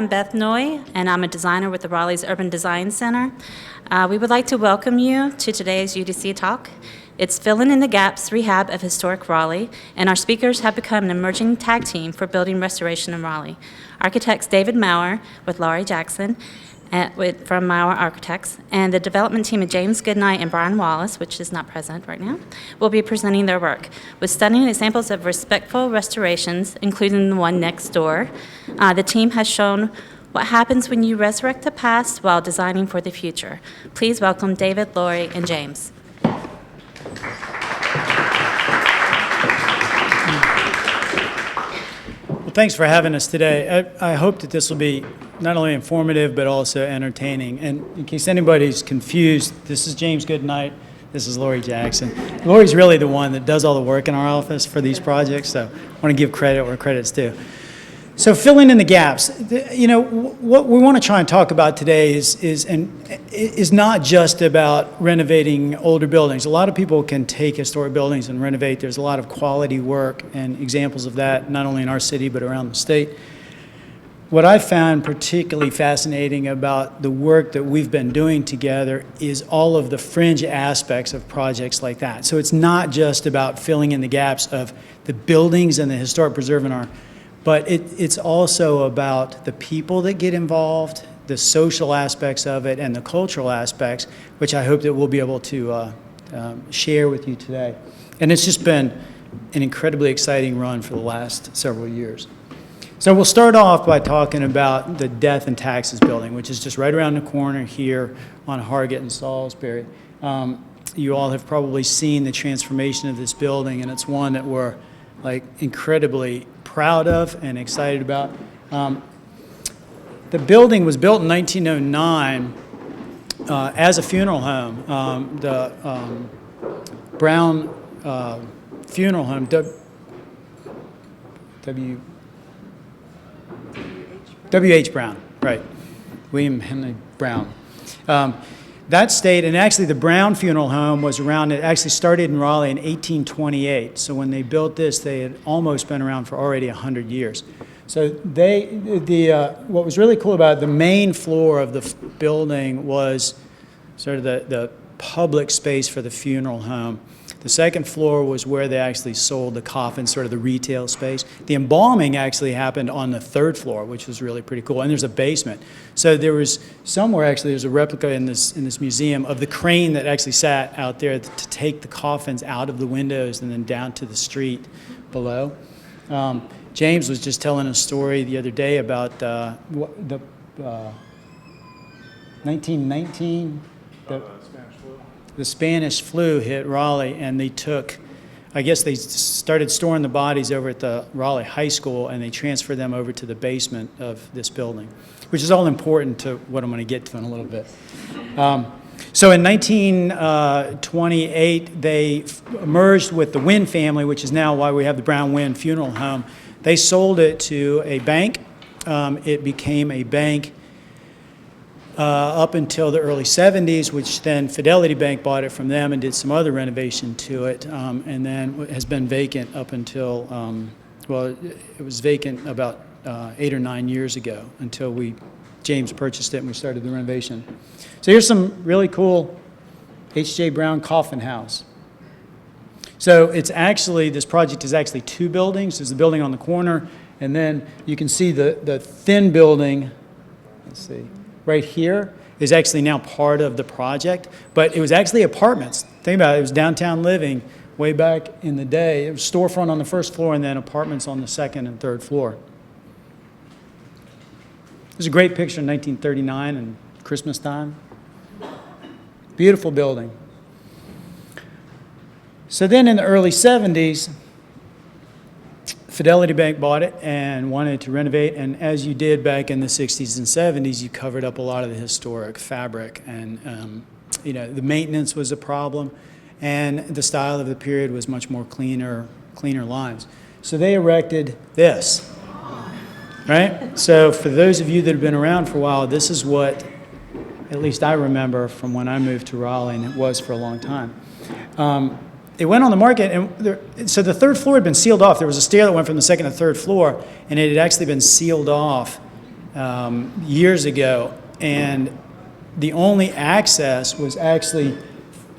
I'm Beth Noy, and I'm a designer with the Raleigh's Urban Design Center. We would like to welcome you to today's UDC Talk. It's Filling in the Gaps Rehab of Historic Raleigh, and our speakers have become an emerging tag team for building restoration in Raleigh. Architects David Maurer with Laurie Jackson from Maurer Architects, and the development team of James Goodnight and Brian Wallace, which is not present right now, will be presenting their work with stunning examples of respectful restorations, including the one next door. The team has shown what happens when you resurrect the past while designing for the future. Please welcome David, Laurie, and James. Well, thanks for having us today. I hope that this will be not only informative but also entertaining. And in case anybody's confused, this is James Goodnight. This is Laurie Jackson. Laurie's really the one that does all the work in our office for these projects, so I want to give credit where credit's due. So filling in the gaps, what we want to try and talk about today is not just about renovating older buildings. A lot of people can take historic buildings and renovate. There's a lot of quality work and examples of that, not only in our city but around the state. What I found particularly fascinating about the work that we've been doing together is all of the fringe aspects of projects like that. So it's not just about filling in the gaps of the buildings and the historic preserve in our, but it's also about the people that get involved, the social aspects of it, and the cultural aspects, which I hope that we'll be able to share with you today. And it's just been an incredibly exciting run for the last several years. So we'll start off by talking about the Death and Taxes building, which is just right around the corner here on Hargett and Salisbury. You all have probably seen the transformation of this building, and it's one that we're incredibly proud of and excited about. The building was built in 1909 as a funeral home. The Brown Funeral Home, W.H. Brown, right, William Henry Brown. That stayed, and actually the Brown Funeral Home was around, it actually started in Raleigh in 1828. So when they built this, they had almost been around for already 100 years. So what was really cool about it, the main floor of the building was sort of the public space for the funeral home. The second floor was where they actually sold the coffins, sort of the retail space. The embalming actually happened on the third floor, which was really pretty cool. And there's a basement. So there was somewhere actually, there's a replica in this museum of the crane that actually sat out there to take the coffins out of the windows and then down to the street below. James was just telling a story the other day about the 1919. The Spanish flu hit Raleigh, and they started storing the bodies over at the Raleigh High School, and they transferred them over to the basement of this building, which is all important to what I'm going to get to in a little bit. So in 1928, they merged with the Wynn family, which is now why we have the Brown Wynn Funeral Home. They sold it to a bank. It became a bank up until the early 70s, which then Fidelity Bank bought it from them and did some other renovation to it, and then has been vacant up until, it was vacant about 8 or 9 years ago until James purchased it and we started the renovation. So here's some really cool H.J. Brown coffin house. So this project is actually two buildings. There's the building on the corner, and then you can see the thin building, let's see, right here is actually now part of the project, but it was actually apartments. Think about it, it was downtown living way back in the day. It was storefront on the first floor and then apartments on the second and third floor. There's a great picture in 1939 and Christmas time. Beautiful building. So then in the early 70s, Fidelity Bank bought it and wanted to renovate, and as you did back in the 60s and 70s, you covered up a lot of the historic fabric, and the maintenance was a problem, and the style of the period was much more cleaner lines. So they erected this, right? So for those of you that have been around for a while, this is what, at least I remember from when I moved to Raleigh, and it was for a long time. It went on the market, and so the third floor had been sealed off. There was a stair that went from the second to third floor, and it had actually been sealed off years ago, and the only access was actually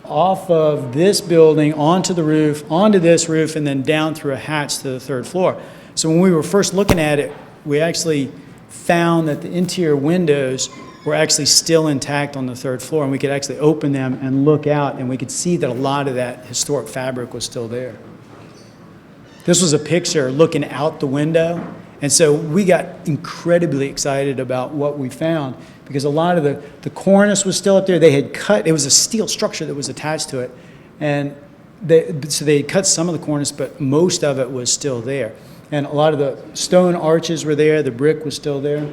off of this building onto the roof, onto this roof, and then down through a hatch to the third floor. So when we were first looking at it, we actually found that the interior windows were actually still intact on the third floor, and we could actually open them and look out, and we could see that a lot of that historic fabric was still there. This was a picture looking out the window, and so we got incredibly excited about what we found, because a lot of the cornice was still up there. They had cut, it was a steel structure that was attached to it, and so they had cut some of the cornice, but most of it was still there. And a lot of the stone arches were there, the brick was still there.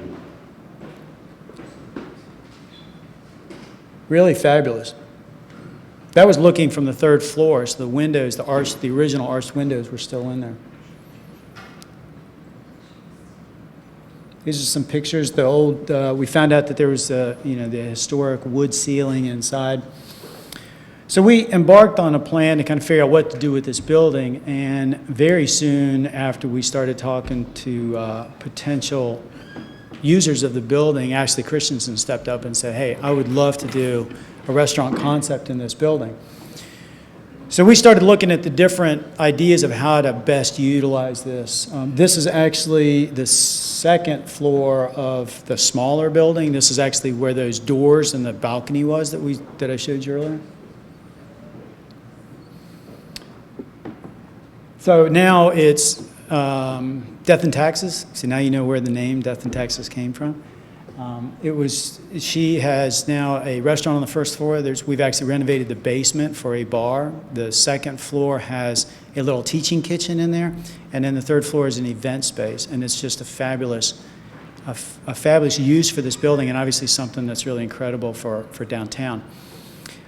Really fabulous. That was looking from the third floor, so the windows, the original arched windows were still in there. These are some pictures. The old, we found out that there was, the historic wood ceiling inside. So we embarked on a plan to kind of figure out what to do with this building, and very soon after we started talking to potential users of the building, Ashley Christensen stepped up and said, hey, I would love to do a restaurant concept in this building. So we started looking at the different ideas of how to best utilize this. This is actually the second floor of the smaller building. This is actually where those doors and the balcony was that I showed you earlier. So now it's Death and Taxes. So now you know where the name Death and Taxes came from. She has now a restaurant on the first floor. We've actually renovated the basement for a bar. The second floor has a little teaching kitchen in there. And then the third floor is an event space. And it's just a fabulous use for this building, and obviously something that's really incredible for downtown.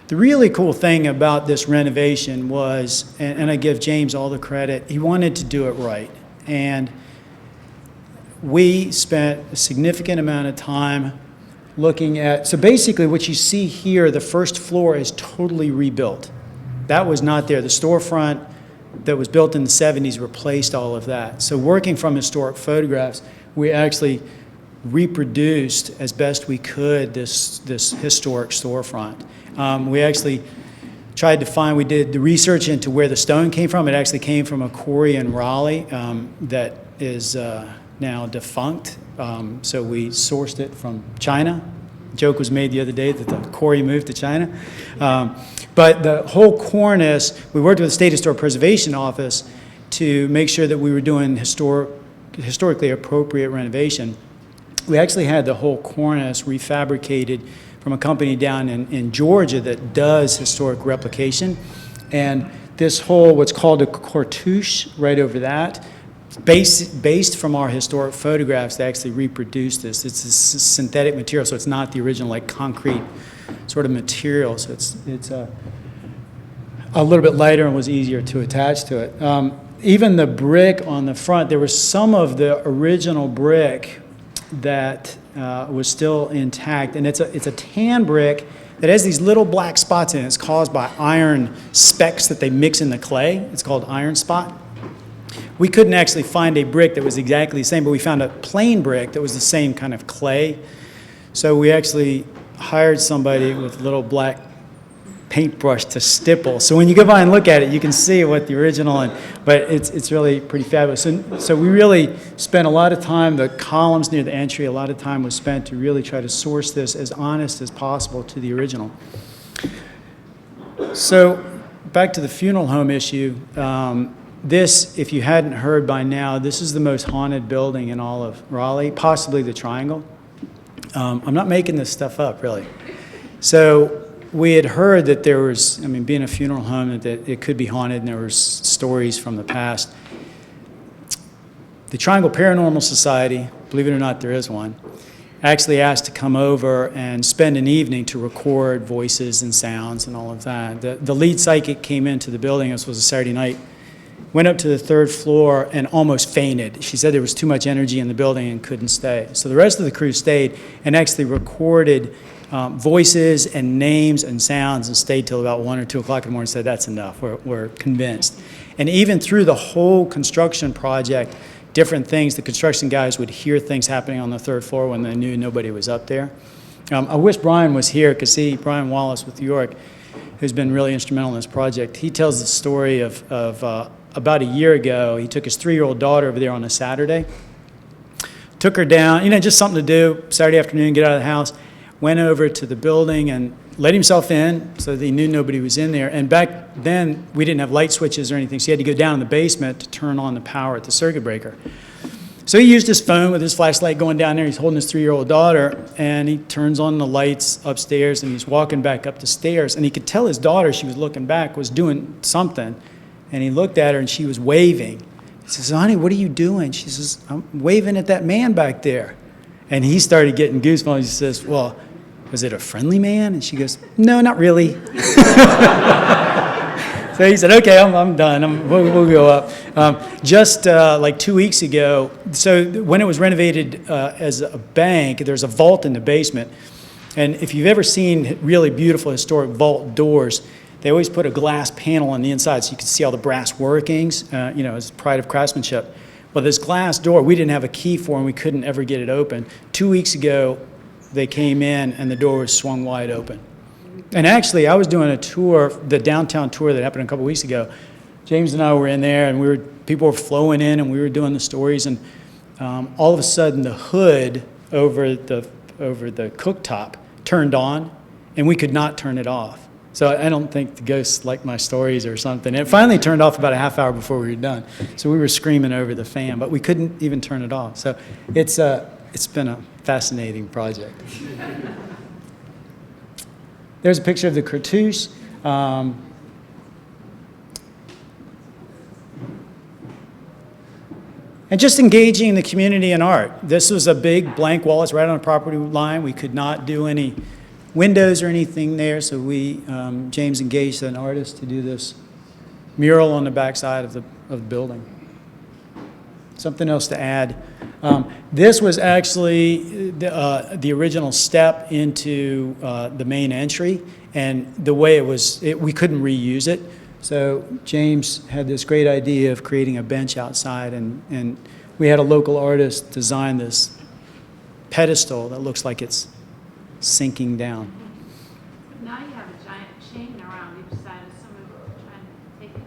The really cool thing about this renovation was, and I give James all the credit, he wanted to do it right. And we spent a significant amount of time looking at, so basically what you see here, the first floor is totally rebuilt. That was not there. The storefront that was built in the 70s replaced all of that. So working from historic photographs, we actually reproduced as best we could this historic storefront. We actually tried to find, we did the research into where the stone came from. It actually came from a quarry in Raleigh that is now defunct. So we sourced it from China. A joke was made the other day that the quarry moved to China. But the whole cornice, we worked with the State Historic Preservation Office to make sure that we were doing historically appropriate renovation. We actually had the whole cornice refabricated from a company down in Georgia that does historic replication. And this whole, what's called a cartouche right over that, based from our historic photographs, they actually reproduced this. It's a synthetic material, so it's not the original like concrete sort of material. So it's a little bit lighter and was easier to attach to it. Even the brick on the front, there was some of the original brick that was still intact, and it's a tan brick that has these little black spots in it. It's caused by iron specks that they mix in the clay. It's called iron spot. We couldn't actually find a brick that was exactly the same, but we found a plain brick that was the same kind of clay. So we actually hired somebody with a little black paintbrush to stipple. So when you go by and look at it, you can see what the original, but it's really pretty fabulous. So we really spent a lot of time, the columns near the entry, a lot of time was spent to really try to source this as honest as possible to the original. So back to the funeral home issue. This, if you hadn't heard by now, this is the most haunted building in all of Raleigh, possibly the Triangle. I'm not making this stuff up, really. So we had heard that there was, being a funeral home, that it could be haunted, and there were stories from the past. The Triangle Paranormal Society, believe it or not, there is one, actually asked to come over and spend an evening to record voices and sounds and all of that. The lead psychic came into the building, this was a Saturday night, went up to the third floor and almost fainted. She said there was too much energy in the building and couldn't stay. So the rest of the crew stayed and actually recorded voices and names and sounds and stayed till about 1 or 2 o'clock in the morning and said, that's enough, we're convinced. And even through the whole construction project, different things. The construction guys would hear things happening on the third floor when they knew nobody was up there. I wish Brian was here, because Brian Wallace with York, who's been really instrumental in this project, he tells the story of about a year ago. He took his 3-year-old daughter over there on a Saturday, took her down, just something to do, Saturday afternoon, get out of the house, went over to the building and let himself in so that he knew nobody was in there. And back then, we didn't have light switches or anything, so he had to go down in the basement to turn on the power at the circuit breaker. So he used his phone with his flashlight going down there. He's holding his 3-year-old daughter, and he turns on the lights upstairs, and he's walking back up the stairs. And he could tell his daughter, she was looking back, was doing something. And he looked at her, and she was waving. He says, "Honey, what are you doing?" She says, "I'm waving at that man back there." And he started getting goosebumps. He says, "Well, was it a friendly man?" And she goes, "No, not really." So he said, "Okay, I'm done. We'll go up." Just like 2 weeks ago, so when it was renovated as a bank, there's a vault in the basement. And if you've ever seen really beautiful historic vault doors, they always put a glass panel on the inside so you can see all the brass workings, as pride of craftsmanship. Well, this glass door, we didn't have a key for, and we couldn't ever get it open. 2 weeks ago, they came in, and the door was swung wide open. And actually, I was doing a tour, the downtown tour that happened a couple weeks ago. James and I were in there, and people were flowing in, and we were doing the stories. And all of a sudden, the hood over the cooktop turned on, and we could not turn it off. So I don't think the ghosts liked my stories or something. It finally turned off about a half hour before we were done. So we were screaming over the fan, but we couldn't even turn it off. So it's been a fascinating project. There's a picture of the cartouche. And just engaging the community in art. This was a big blank wall. It's right on the property line. We could not do any windows or anything there, so James engaged an artist to do this mural on the backside of the building. Something else to add. This was actually the original step into the main entry, and the way it was, we couldn't reuse it. So James had this great idea of creating a bench outside, and we had a local artist design this pedestal that looks like it's sinking down. Now you have a giant chain around each side of someone trying to take it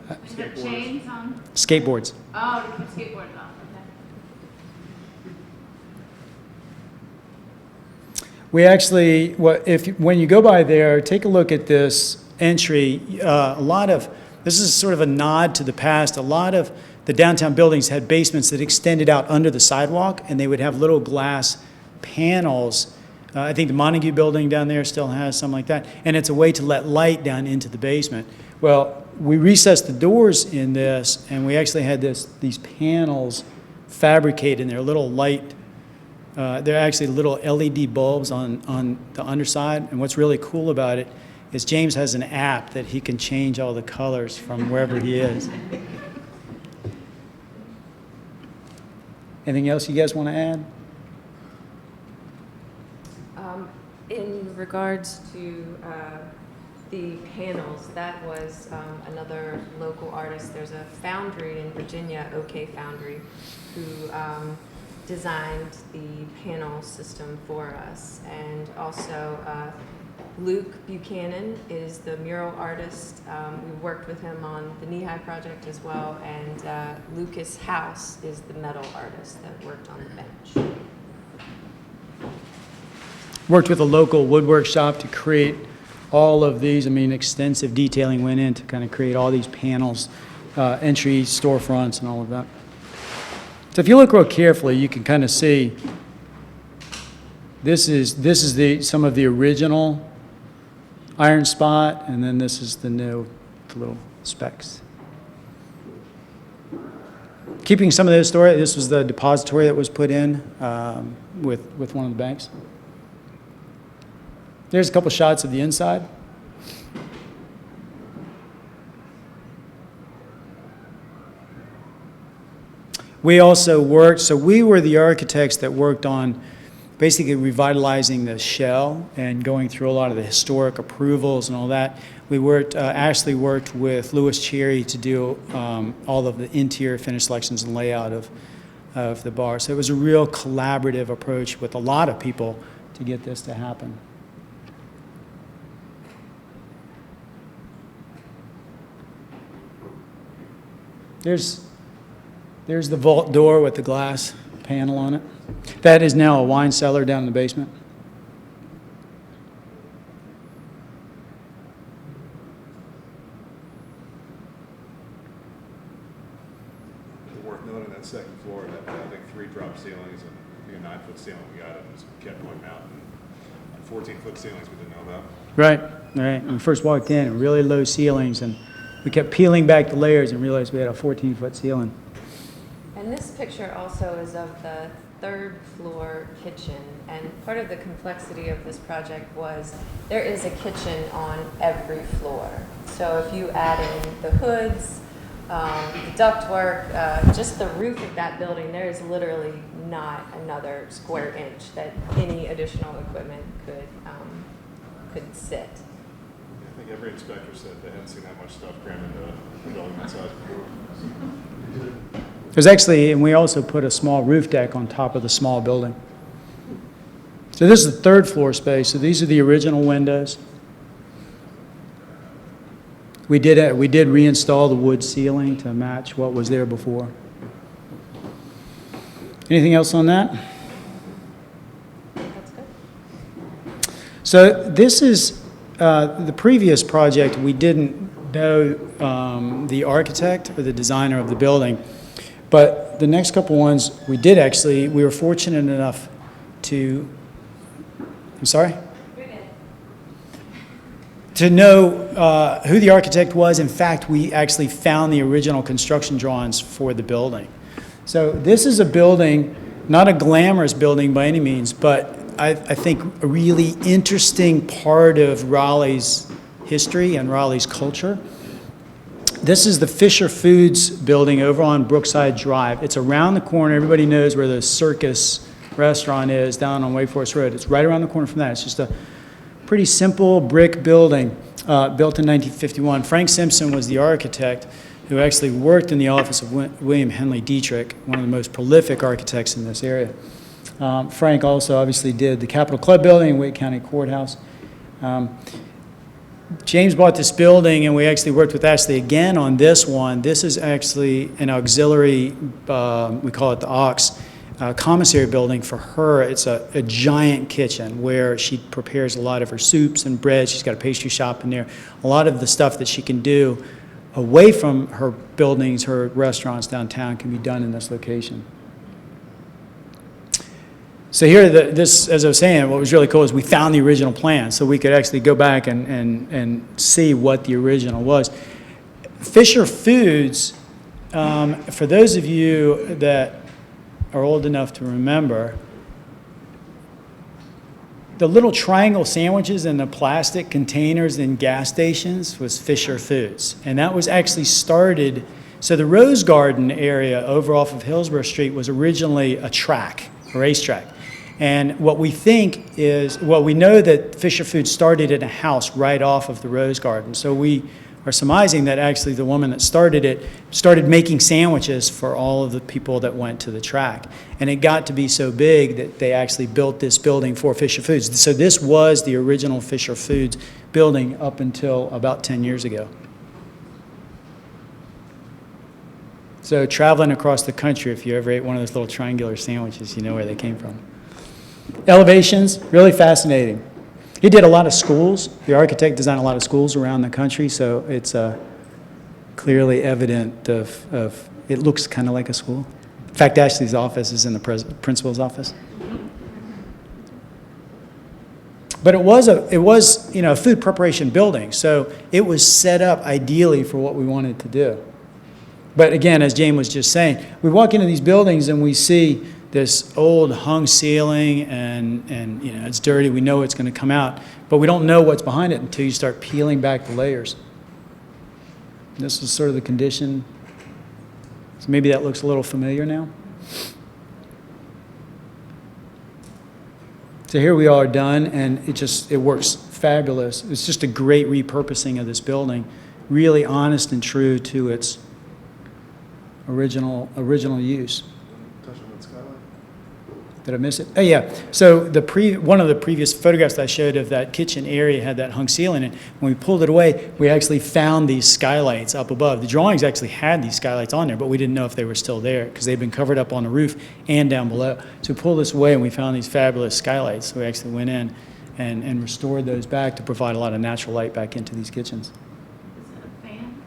or something. Is there chains on? Skateboards. Oh, to keep skateboards off. Okay. We actually, when you go by there, take a look at this entry. This is sort of a nod to the past. A lot of the downtown buildings had basements that extended out under the sidewalk, and they would have little glass panels. I think the Montague building down there still has something like that, and it's a way to let light down into the basement. Well, we recessed the doors in this, and we actually had these panels fabricated, and they're little light. They're actually little LED bulbs on the underside, and what's really cool about it is James has an app that he can change all the colors from wherever he is. Anything else you guys want to add? In regards to the panels, that was another local artist. There's a foundry in Virginia, OK Foundry, who designed the panel system for us. And also Luke Buchanan is the mural artist. We worked with him on the Nehi project as well. And Lucas House is the metal artist that worked on the bench. Worked with a local woodwork shop to create all of these. Extensive detailing went in to kind of create all these panels, entry, storefronts, and all of that. So if you look real carefully, you can kind of see this is some of the original iron spot, and then this is the new, the little specks. Keeping some of this story, this was the depository that was put in with one of the banks. There's a couple shots of the inside. We also worked, so we were the architects that worked on basically revitalizing the shell and going through a lot of the historic approvals and all that. We worked, Ashley worked with Louis Cherry to do all of the interior finish selections and layout of the bar. So it was a real collaborative approach with a lot of people to get this to happen. There's the vault door with the glass panel on it. That is now a wine cellar down in the basement. Worth noting that second floor, that I think 3 drop ceilings and I think a 9-foot ceiling we got it was kept pointing out, and 14-foot ceilings we didn't know about. Right. When we first walked in, really low ceilings, and we kept peeling back the layers and realized we had a 14-foot ceiling. And this picture also is of the 3rd floor kitchen, and part of the complexity of this project was there is a kitchen on every floor. So if you add in the hoods, the ductwork, just the roof of that building, there is literally not another square inch that any additional equipment could sit. I think every inspector said they hadn't seen that much stuff crammed into a building that size before. There's actually, and we also put a small roof deck on top of the small building. So this is the 3rd floor space. So these are the original windows. We did reinstall the wood ceiling to match what was there before. Anything else on that? That's good. So this is the previous project. We didn't know the architect or the designer of the building, but the next couple ones we did actually. We were fortunate enough to. I'm sorry. To know who the architect was. In fact, we actually found the original construction drawings for the building. So this is a building, not a glamorous building by any means, but I think a really interesting part of Raleigh's history and Raleigh's culture. This is the Fisher Foods building over on Brookside Drive. It's around the corner. Everybody knows where the Circus restaurant is down on Wake Forest Road. It's right around the corner from that. It's just a pretty simple brick building built in 1951. Frank Simpson was the architect who actually worked in the office of William Henley Dietrich, one of the most prolific architects in this area. Frank also obviously did the Capitol Club building, Wake County Courthouse. James bought this building, and we actually worked with Ashley again on this one. This is actually an auxiliary, we call it the Ox, commissary building for her. It's a giant kitchen where she prepares a lot of her soups and bread. She's got a pastry shop in there. A lot of the stuff that she can do away from her buildings, her restaurants downtown, can be done in this location. So here, this, as I was saying, what was really cool is we found the original plan, so we could actually go back and see what the original was. Fisher Foods, for those of you that are old enough to remember, the little triangle sandwiches in the plastic containers in gas stations was Fisher Foods. And that was actually started, so the Rose Garden area over off of Hillsborough Street was originally a racetrack. And what we think is, well, we know that Fisher Foods started in a house right off of the Rose Garden. So we are surmising that actually the woman that started it started making sandwiches for all of the people that went to the track. And it got to be so big that they actually built this building for Fisher Foods. So this was the original Fisher Foods building up until about 10 years ago. So traveling across the country, if you ever ate one of those little triangular sandwiches, you know where they came from. Elevations, really fascinating. He did a lot of schools. The architect designed a lot of schools around the country, so it's clearly evident of it looks kind of like a school. In fact, Ashley's office is in the principal's office. But it was a food preparation building, so it was set up ideally for what we wanted to do. But again, as Jane was just saying, we walk into these buildings and we see this old hung ceiling and it's dirty. We know it's going to come out, but we don't know what's behind it until you start peeling back the layers. This is sort of the condition. So maybe that looks a little familiar now. So here we are done, and it works fabulous. It's just a great repurposing of this building, really honest and true to its original use. Touch on that skyline? Did I miss it? Oh, yeah. So one of the previous photographs that I showed of that kitchen area had that hung ceiling, and when we pulled it away, we actually found these skylights up above. The drawings actually had these skylights on there, but we didn't know if they were still there because they'd been covered up on the roof and down below. So we pulled this away, and we found these fabulous skylights. So we actually went in and restored those back to provide a lot of natural light back into these kitchens. Is it a fan?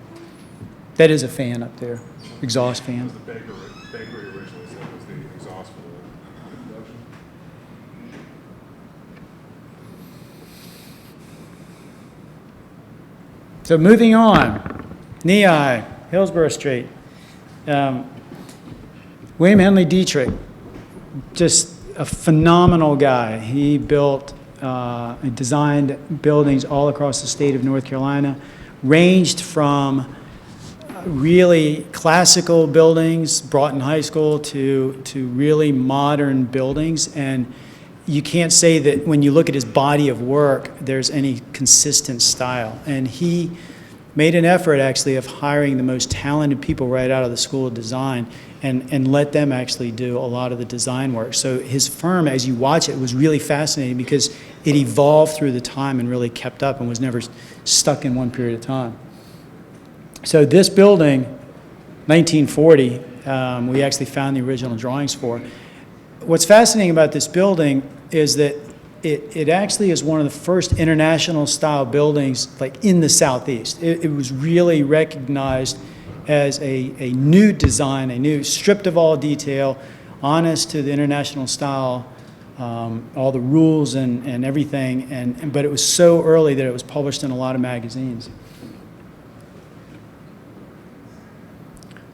That is a fan up there, exhaust It fan. was the bakery originally, so it was the exhaust for the production. So moving on, Nehi, Hillsborough Street. William Henley Dietrich, just a phenomenal guy. He built and designed buildings all across the state of North Carolina, ranged from really classical buildings, Broughton High School, to really modern buildings. And you can't say that when you look at his body of work, there's any consistent style. And he made an effort, actually, of hiring the most talented people right out of the School of Design and let them actually do a lot of the design work. So his firm, as you watch it, was really fascinating because it evolved through the time and really kept up and was never stuck in one period of time. So this building, 1940, we actually found the original drawings for. What's fascinating about this building is that it actually is one of the first international style buildings like in the Southeast. It was really recognized as a new design, a new stripped of all detail, honest to the international style, all the rules and everything, but it was so early that it was published in a lot of magazines.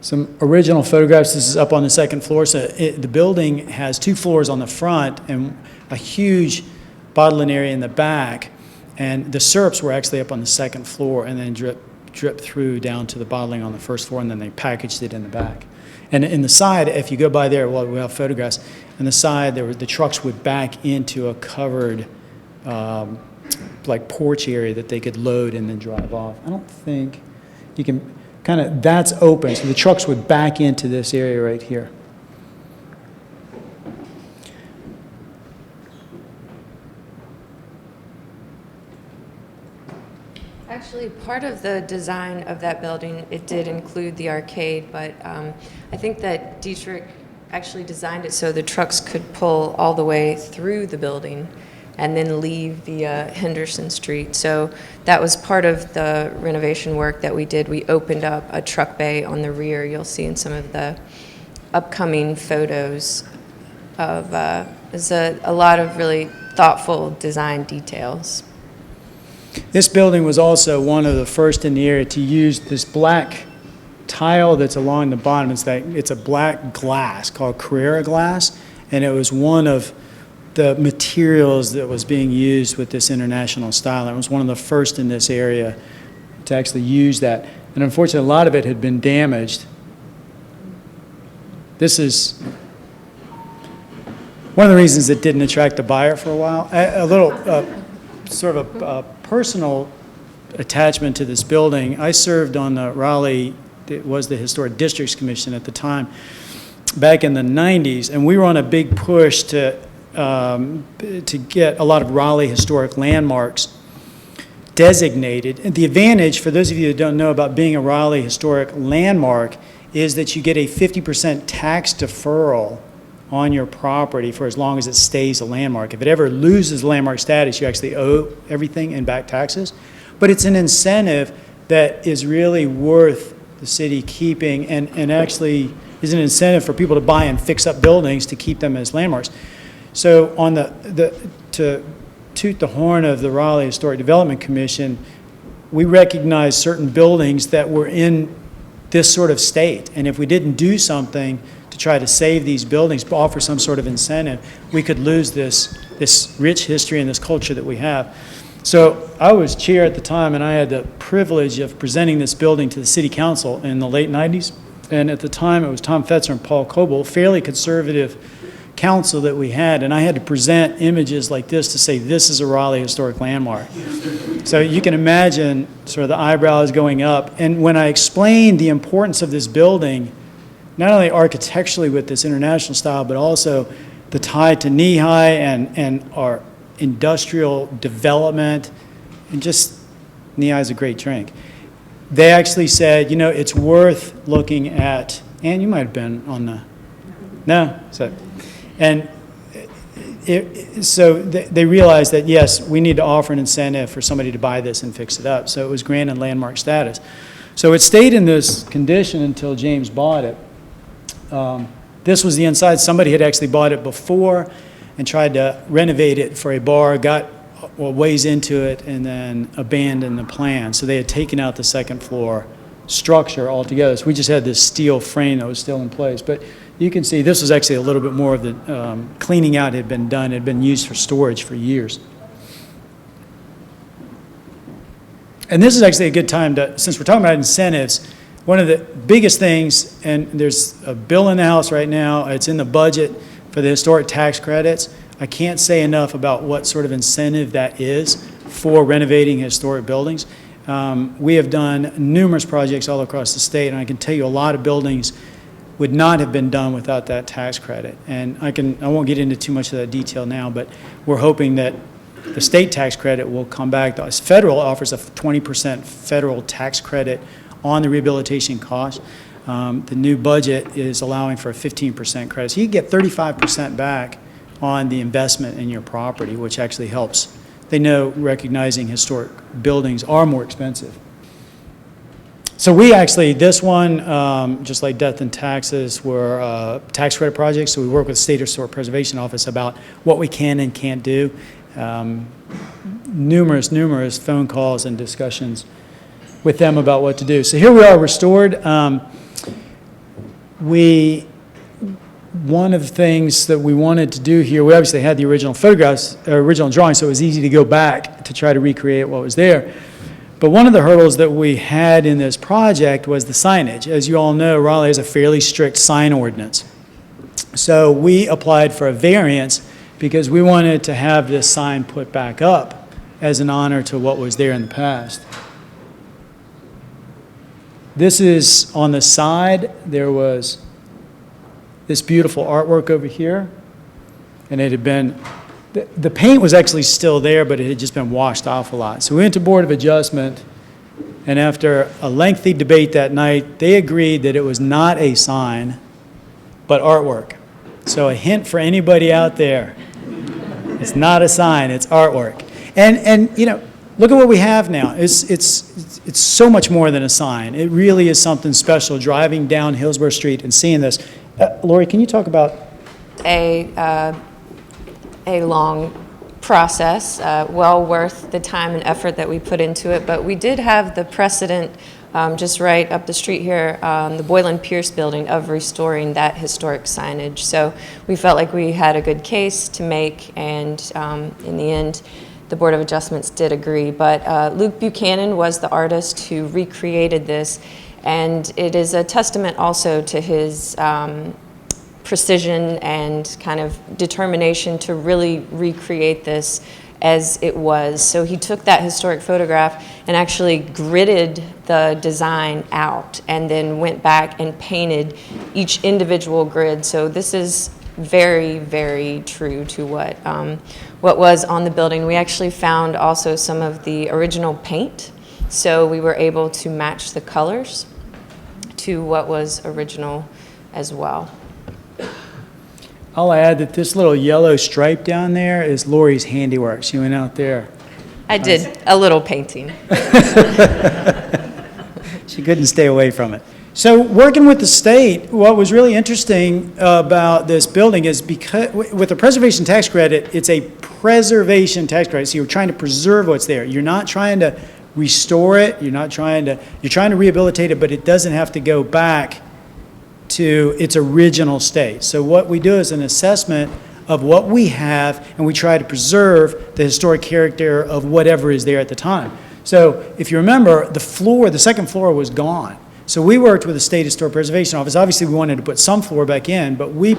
Some original photographs. This is up on the second floor. So the building has 2 floors on the front and a huge bottling area in the back. And the syrups were actually up on the second floor and then drip through down to the bottling on the first floor, and then they packaged it in the back. And in the side, if you go by there, well, we have photographs. On the side, the trucks would back into a covered like porch area that they could load and then drive off. I don't think you can kind of, that's open, so the trucks would back into this area right here. Actually, part of the design of that building, it did include the arcade, but I think that Dietrich actually designed it so the trucks could pull all the way through the building and then leave via Henderson Street. So that was part of the renovation work that we did. We opened up a truck bay on the rear. You'll see in some of the upcoming photos of there's a lot of really thoughtful design details. This building was also one of the first in the area to use this black tile that's along the bottom. It's a black glass called Carrera glass, and it was one of the materials that was being used with this international style. It was one of the first in this area to actually use that. And unfortunately, a lot of it had been damaged. This is one of the reasons it didn't attract the buyer for a while. A little sort of a personal attachment to this building. I served on the Raleigh, it was the Historic Districts Commission at the time, back in the 90s, and we were on a big push to get a lot of Raleigh historic landmarks designated. And the advantage, for those of you that don't know about being a Raleigh historic landmark, is that you get a 50% tax deferral on your property for as long as it stays a landmark. If it ever loses landmark status, you actually owe everything in back taxes. But it's an incentive that is really worth the city keeping, and actually is an incentive for people to buy and fix up buildings to keep them as landmarks. So on to toot the horn of the Raleigh Historic Development Commission, we recognized certain buildings that were in this sort of state. And if we didn't do something to try to save these buildings, offer some sort of incentive, we could lose this rich history and this culture that we have. So I was chair at the time, and I had the privilege of presenting this building to the city council in the late 90s. And at the time, it was Tom Fetzer and Paul Coble, fairly conservative council that we had, and I had to present images like this to say this is a Raleigh historic landmark. So you can imagine sort of the eyebrows going up. And when I explained the importance of this building, not only architecturally with this international style, but also the tie to Nehi and our industrial development, and just Nehi is a great drink. They actually said, it's worth looking at, and you might have been on the, no? So, and so they realized that, yes, we need to offer an incentive for somebody to buy this and fix it up. So it was granted landmark status. So it stayed in this condition until James bought it. This was the inside. Somebody had actually bought it before and tried to renovate it for a bar, got ways into it, and then abandoned the plan. So they had taken out the second floor structure altogether. So we just had this steel frame that was still in place. But you can see this was actually a little bit more of the cleaning out had been done. It had been used for storage for years. And this is actually a good time to, since we're talking about incentives, one of the biggest things, and there's a bill in the House right now, it's in the budget for the historic tax credits. I can't say enough about what sort of incentive that is for renovating historic buildings. We have done numerous projects all across the state, and I can tell you a lot of buildings would not have been done without that tax credit. And I won't get into too much of that detail now, but we're hoping that the state tax credit will come back. The federal offers a 20% federal tax credit on the rehabilitation cost. The new budget is allowing for a 15% credit. So you get 35% back on the investment in your property, which actually helps. They know recognizing historic buildings are more expensive. So we actually, this one, just like death and taxes, were tax credit projects. So we work with the State Historic Preservation Office about what we can and can't do. Numerous phone calls and discussions with them about what to do. So here we are restored. One of the things that we wanted to do here, we obviously had the original photographs, original drawings, so it was easy to go back to try to recreate what was there. But one of the hurdles that we had in this project was the signage. As you all know, Raleigh has a fairly strict sign ordinance. So we applied for a variance because we wanted to have this sign put back up as an honor to what was there in the past. This is on the side. There was this beautiful artwork over here, and it had been, the paint was actually still there, but it had just been washed off a lot. So we went to Board of Adjustment, and after a lengthy debate that night, they agreed that it was not a sign, but artwork. So a hint for anybody out there, it's not a sign, it's artwork. And look at what we have now. It's so much more than a sign. It really is something special, driving down Hillsborough Street and seeing this. Lori, can you talk about? A long process, well worth the time and effort that we put into it, but we did have the precedent just right up the street here, the Boylan Pierce building, of restoring that historic signage. So we felt like we had a good case to make, and in the end, the Board of Adjustments did agree. But Luke Buchanan was the artist who recreated this, and it is a testament also to his precision and kind of determination to really recreate this as it was. So he took that historic photograph and actually gridded the design out and then went back and painted each individual grid. So this is very, very true to what was on the building. We actually found also some of the original paint, so we were able to match the colors to what was original as well. I'll add that this little yellow stripe down there is Lori's handiwork. She went out there. I did a little painting. She couldn't stay away from it. So working with the state, what was really interesting about this building is because with the preservation tax credit, it's a preservation tax credit. So you're trying to preserve what's there. You're not trying to restore it. You're trying to rehabilitate it, but it doesn't have to go back to its original state. So what we do is an assessment of what we have, and we try to preserve the historic character of whatever is there at the time. So if you remember, the second floor was gone. So we worked with the State Historic Preservation Office. Obviously, we wanted to put some floor back in, but we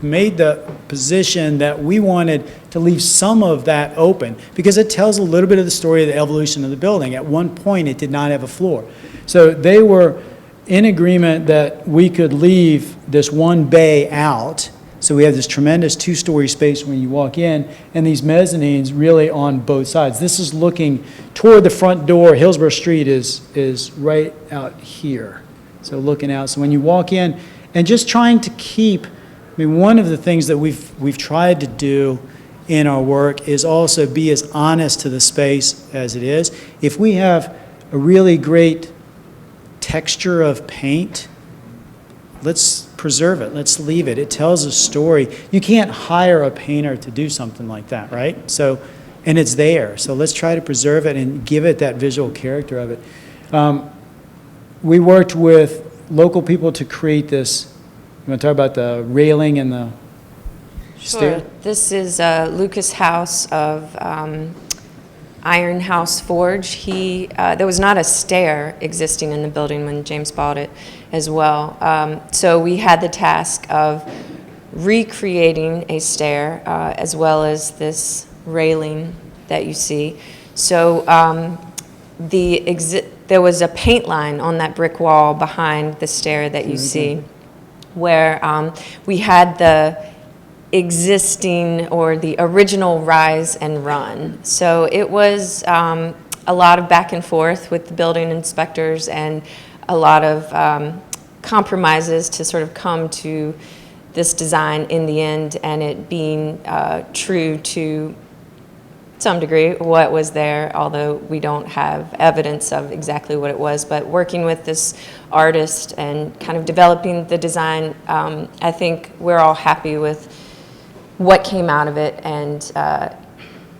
made the position that we wanted to leave some of that open because it tells a little bit of the story of the evolution of the building. At one point, it did not have a floor. So they were in agreement that we could leave this one bay out. So we have this tremendous two-story space when you walk in, and these mezzanines really on both sides. This is looking toward the front door. Hillsborough Street is right out here. So looking out. So when you walk in, and just trying to keep, I mean, one of the things that we've tried to do in our work is also be as honest to the space as it is. If we have a really great texture of paint, let's preserve it. Let's leave it. It tells a story. You can't hire a painter to do something like that, right? So, and it's there. So let's try to preserve it and give it that visual character of it. We worked with local people to create this. You want to talk about the railing and the stair? Sure. This is Lucas House of Iron House Forge. There was not a stair existing in the building when James bought it as well. So we had the task of recreating a stair as well as this railing that you see. So there was a paint line on that brick wall behind the stair that you see, where we had the existing or the original rise and run. So it was a lot of back and forth with the building inspectors and a lot of compromises to sort of come to this design in the end, and it being true to some degree what was there, although we don't have evidence of exactly what it was. But working with this artist and kind of developing the design, I think we're all happy with what came out of it, and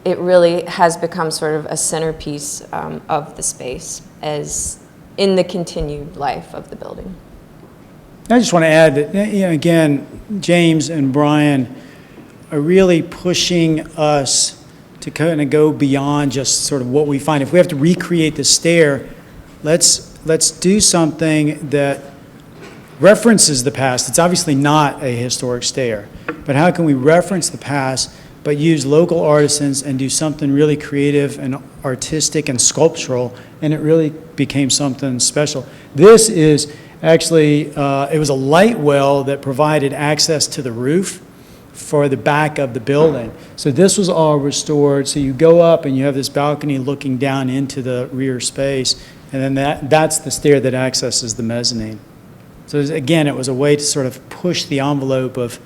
it really has become sort of a centerpiece of the space as in the continued life of the building. I just want to add that, you know, again, James and Brian are really pushing us to kind of go beyond just sort of what we find. If we have to recreate the stair, let's do something that references the past. It's obviously not a historic stair, but how can we reference the past but use local artisans and do something really creative and artistic and sculptural, and it really became something special. This is actually, it was a light well that provided access to the roof for the back of the building. So this was all restored. So you go up and you have this balcony looking down into the rear space, and then that's the stair that accesses the mezzanine. So again, it was a way to sort of push the envelope of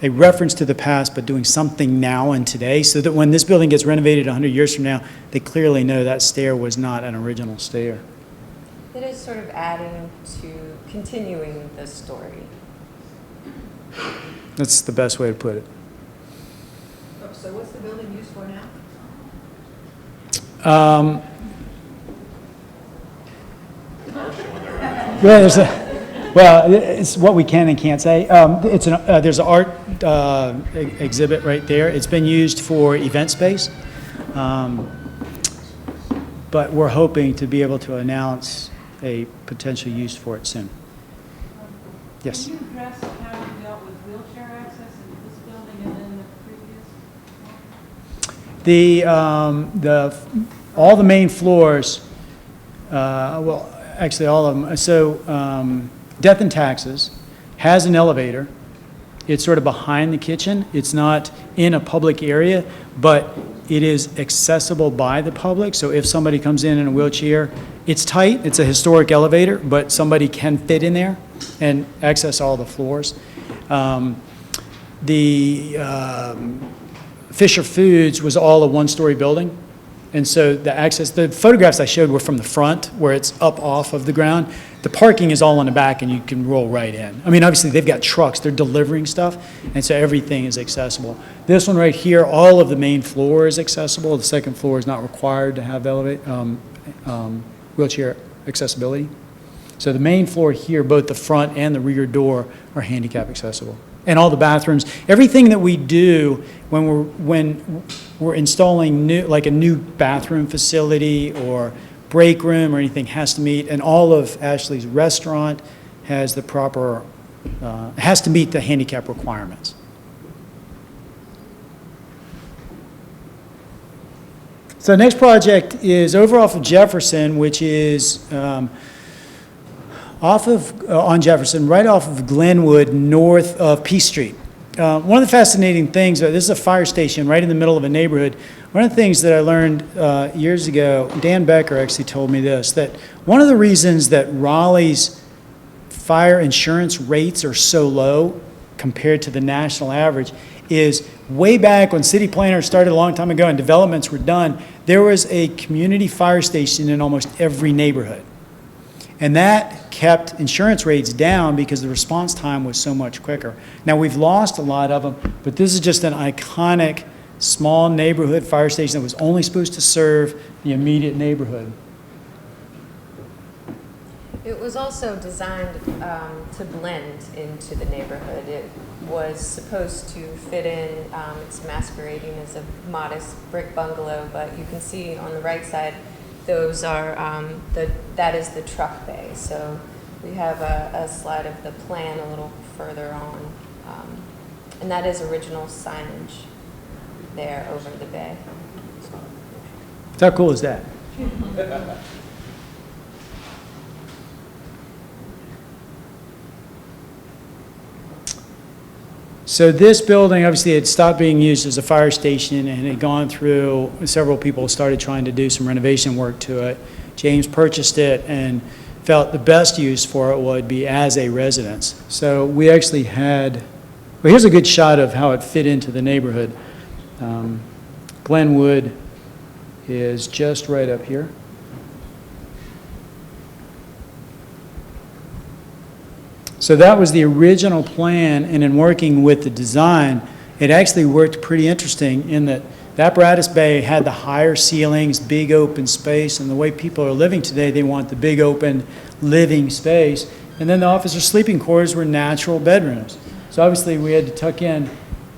a reference to the past, but doing something now and today, so that when this building gets renovated 100 years from now, they clearly know that stair was not an original stair. It is sort of adding to continuing the story. That's the best way to put it. So what's the building used for now? It's what we can and can't say. There's an art exhibit right there. It's been used for event space, but we're hoping to be able to announce a potential use for it soon. Yes. Can you address how you dealt with wheelchair access in this building and then the previous? All the main floors, well, actually all of them. So Death and Taxes has an elevator. It's sort of behind the kitchen. It's not in a public area, but it is accessible by the public. So if somebody comes in a wheelchair, it's tight. It's a historic elevator, but somebody can fit in there and access all the floors. Fisher Foods was all a one-story building. And so the photographs I showed were from the front, where it's up off of the ground. The parking is all on the back, and you can roll right in. I mean, obviously, they've got trucks. They're delivering stuff, and so everything is accessible. This one right here, all of the main floor is accessible. The second floor is not required to have wheelchair accessibility. So the main floor here, both the front and the rear door, are handicap accessible. And all the bathrooms, everything that we do when we're installing a new bathroom facility or break room or anything has to meet, and all of Ashley's restaurant has the proper it has to meet the handicap requirements. So the next project is over off of Jefferson, which is on Jefferson, right off of Glenwood, north of Peace Street. One of the fascinating things, this is a fire station right in the middle of a neighborhood. One of the things that I learned years ago, Dan Becker actually told me this, that one of the reasons that Raleigh's fire insurance rates are so low compared to the national average is way back when city planners started a long time ago and developments were done, there was a community fire station in almost every neighborhood. And that kept insurance rates down because the response time was so much quicker. Now, we've lost a lot of them, but this is just an iconic small neighborhood fire station that was only supposed to serve the immediate neighborhood. It was also designed to blend into the neighborhood. It was supposed to fit in. It's masquerading as a modest brick bungalow, but you can see on the right side, those are that is the truck bay. So we have a slide of the plan a little further on, and that is original signage there over the bay. How cool is that? So this building, obviously, had stopped being used as a fire station and had gone through, several people started trying to do some renovation work to it. James purchased it and felt the best use for it would be as a residence. So we actually had, well, here's a good shot of how it fit into the neighborhood. Glenwood is just right up here. So that was the original plan, and in working with the design, it actually worked pretty interesting in that the apparatus bay had the higher ceilings, big open space, and the way people are living today, they want the big open living space. And then the officer sleeping quarters were natural bedrooms. So obviously we had to tuck in.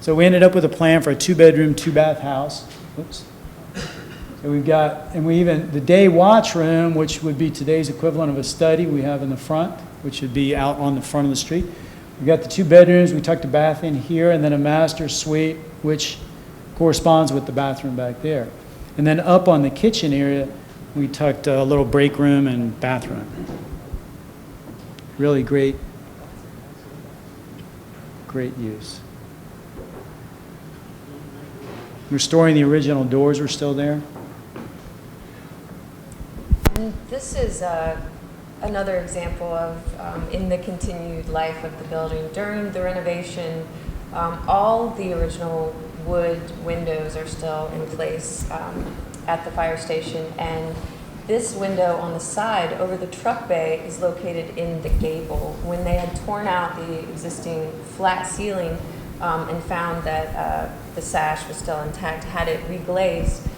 So we ended up with a plan for a 2-bedroom, 2-bath house. Oops. So we've got, and we even, the day watch room, which would be today's equivalent of a study, we have in the front, which would be out on the front of the street. We've got the 2 bedrooms, we tucked a bath in here, and then a master suite, which corresponds with the bathroom back there. And then up on the kitchen area, we tucked a little break room and bathroom. Really great use. Restoring the original doors were still there. And this is another example of in the continued life of the building. During the renovation, all the original wood windows are still in place at the fire station, and this window on the side over the truck bay is located in the gable. When they had torn out the existing flat ceiling and found that the sash was still intact, had it reglazed,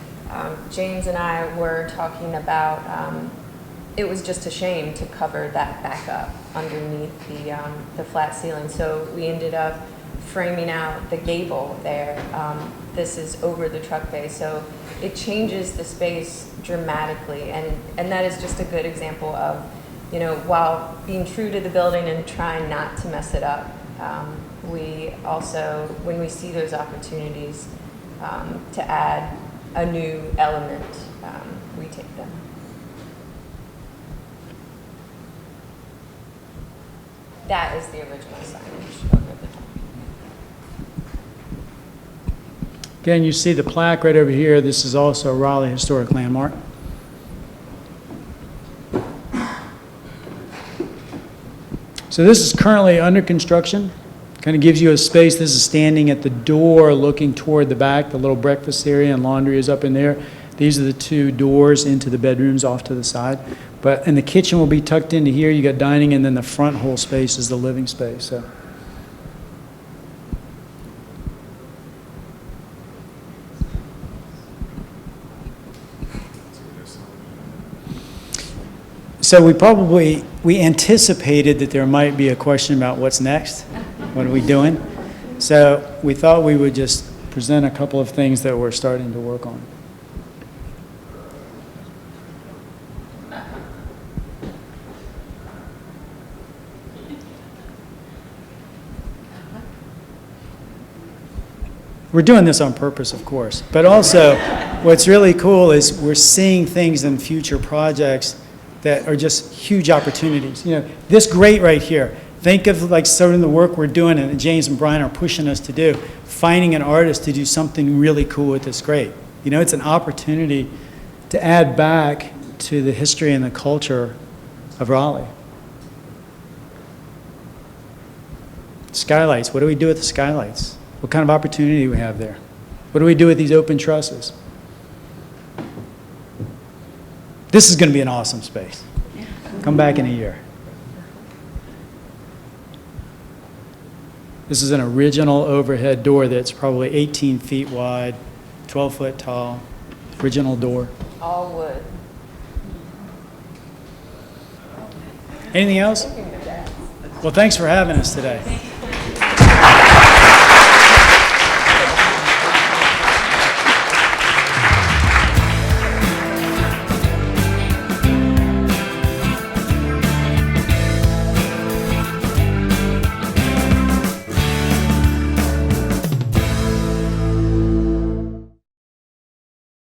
James and I were talking about it was just a shame to cover that back up underneath the flat ceiling. So we ended up framing out the gable there. This is over the truck bay, so it changes the space dramatically, and that is just a good example of, you know, while being true to the building and trying not to mess it up, we also, when we see those opportunities to add a new element, we take them. That is the original signage over the top. Again, you see the plaque right over here. This is also a Raleigh Historic Landmark. So this is currently under construction. Kind of gives you a space. This is standing at the door looking toward the back. The little breakfast area and laundry is up in there. These are the 2 doors into the bedrooms off to the side. And the kitchen will be tucked into here. You got dining, and then the front whole space is the living space. So we anticipated that there might be a question about what's next. What are we doing? So we thought we would just present a couple of things that we're starting to work on. We're doing this on purpose, of course. But also, what's really cool is we're seeing things in future projects that are just huge opportunities. You know, this grate right here, think of like some of the work we're doing and that James and Brian are pushing us to do, finding an artist to do something really cool with this grate. You know, it's an opportunity to add back to the history and the culture of Raleigh. Skylights, what do we do with the skylights? What kind of opportunity do we have there? What do we do with these open trusses? This is going to be an awesome space. Come back in a year. This is an original overhead door that's probably 18 feet wide, 12 foot tall, original door. All wood. Anything else? Well, thanks for having us today.